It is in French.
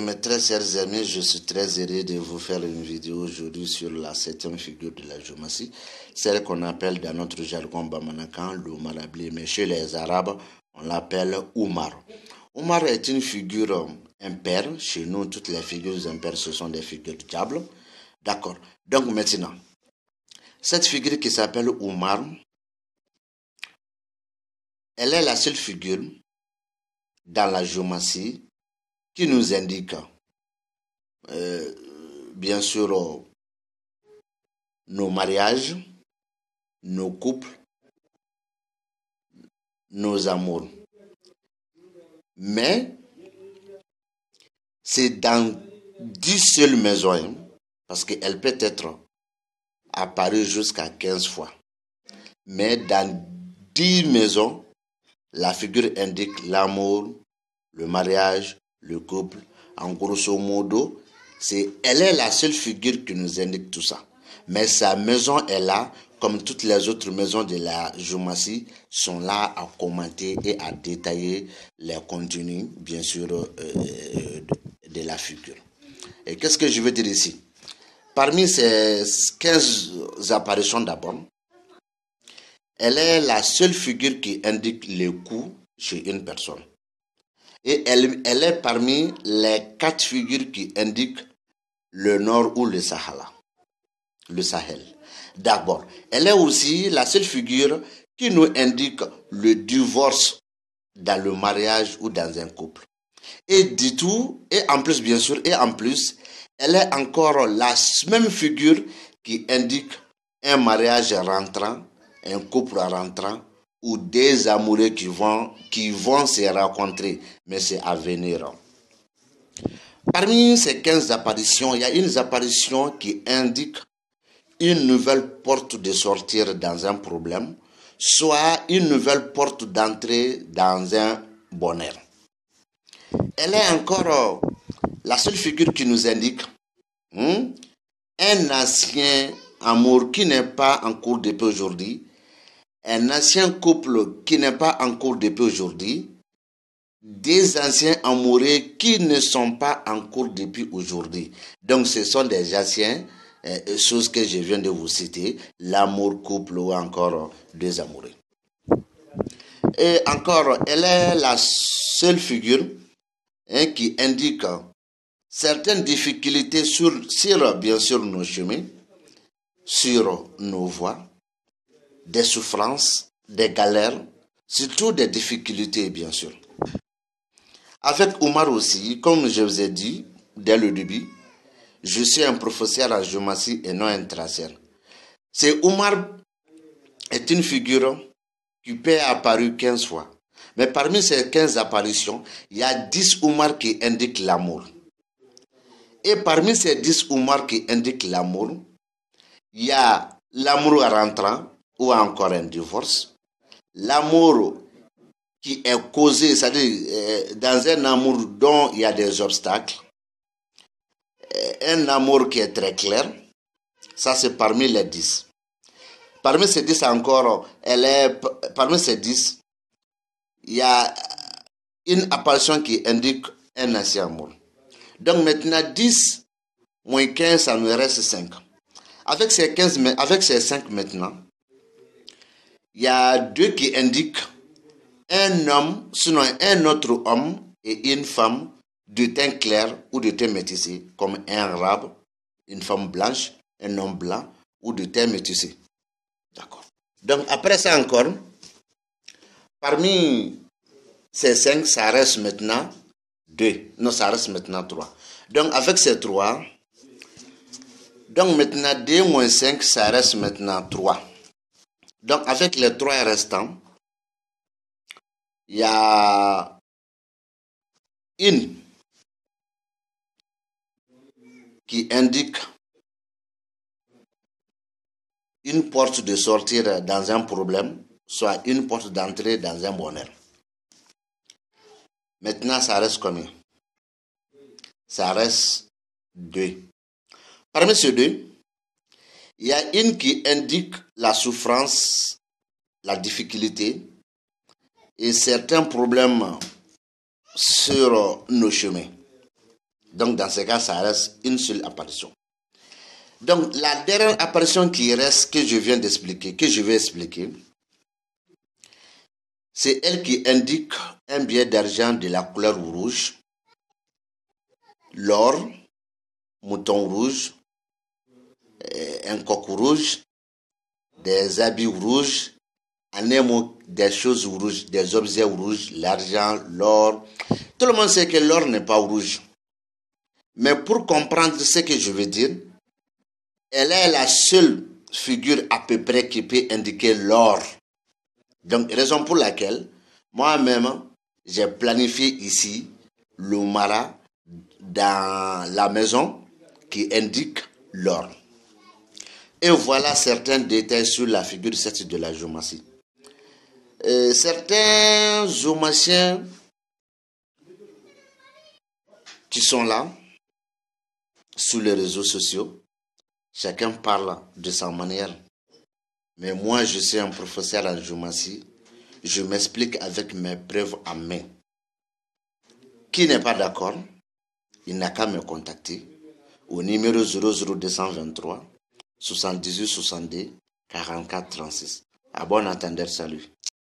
mes très chers amis, je suis très heureux de vous faire une vidéo aujourd'hui sur la septième figure de la géométrie, celle qu'on appelle dans notre jargon bamanakan le marabli, mais chez les Arabes, on l'appelle Oumar. Oumar est une figure impaire. Chez nous, toutes les figures impaires, ce sont des figures de diable. D'accord. Donc maintenant, cette figure qui s'appelle Oumar, elle est la seule figure dans la géométrie qui nous indique, bien sûr, nos mariages, nos couples, nos amours. Mais c'est dans 10 seules maisons, parce qu'elle peut être apparue jusqu'à 15 fois. Mais dans 10 maisons, la figure indique l'amour, le mariage, le couple. En grosso modo, elle est la seule figure qui nous indique tout ça. Mais sa maison est là, comme toutes les autres maisons de la géométrie, sont là à commenter et à détailler les contenus, bien sûr, de la figure. Et qu'est-ce que je veux dire ici? Parmi ces 15 apparitions d'abord, elle est la seule figure qui indique le coup chez une personne. Et elle est parmi les 4 figures qui indiquent le nord ou le Sahara. Le Sahel. D'abord, elle est aussi la seule figure qui nous indique le divorce dans le mariage ou dans un couple. Et du tout, et en plus, bien sûr, et en plus, elle est encore la même figure qui indique un mariage rentrant, un couple rentrant, ou des amoureux qui vont se rencontrer, mais c'est à venir. Parmi ces 15 apparitions, il y a une apparition qui indique une nouvelle porte de sortir dans un problème, soit une nouvelle porte d'entrée dans un bonheur. Elle est encore la seule figure qui nous indique un ancien amour qui n'est pas en cours depuis aujourd'hui, un ancien couple qui n'est pas en cours depuis aujourd'hui, des anciens amoureux qui ne sont pas en cours depuis aujourd'hui. Donc ce sont des anciens choses que je viens de vous citer, l'amour couple ou encore des amoureux. Et encore, elle est la seule figure qui indique certaines difficultés sur bien sûr nos chemins, sur nos voies, des souffrances, des galères, surtout des difficultés bien sûr. Avec Oumar aussi, comme je vous ai dit dès le début, je suis un professeur en géométrie et non un traceur. Oumar est une figure qui peut apparaître 15 fois. Mais parmi ces 15 apparitions, il y a 10 Oumar qui indiquent l'amour. Et parmi ces 10 Oumar qui indiquent l'amour, il y a l'amour rentrant ou encore un divorce. L'amour qui est causé, c'est-à-dire dans un amour dont il y a des obstacles. Un amour qui est très clair, ça c'est parmi les 10. Parmi ces 10 encore, parmi ces 10, il y a une apparition qui indique un ancien amour. Donc maintenant 10 moins 15, ça nous reste 5. Avec ces 5 maintenant, il y a 2 qui indiquent un homme, sinon un autre homme et une femme de teint clair ou de teint métissé, comme un arabe, une femme blanche, un homme blanc ou de teint métissé. D'accord. Donc après ça encore, parmi ces 5, ça reste maintenant 2. Non, ça reste maintenant 3. Donc avec ces 3, donc maintenant 2 moins 5, ça reste maintenant 3. Donc avec les 3 restants, il y a une qui indique une porte de sortir dans un problème, soit une porte d'entrée dans un bonheur. Maintenant, ça reste combien? Ça reste 2. Parmi ces 2, il y a une qui indique la souffrance, la difficulté et certains problèmes sur nos chemins. Donc dans ce cas, ça reste une seule apparition. Donc la dernière apparition qui reste, que je viens d'expliquer, que je vais expliquer, c'est elle qui indique un billet d'argent de la couleur rouge, l'or, mouton rouge, un coq rouge, des habits rouges, en un mot, des choses rouges, des objets rouges, l'argent, l'or. Tout le monde sait que l'or n'est pas rouge. Mais pour comprendre ce que je veux dire, elle est la seule figure à peu près qui peut indiquer l'or. Donc, raison pour laquelle, moi-même, j'ai planifié ici le mara dans la maison qui indique l'or. Et voilà certains détails sur la figure 7 de la géomancie. Certains géomanciens qui sont là, sur les réseaux sociaux, chacun parle de sa manière. Mais moi, je suis un professeur en géomancie. Je m'explique avec mes preuves en main. Qui n'est pas d'accord, il n'a qu'à me contacter au numéro 00223 78 62 44 36. À bon entendeur, salut.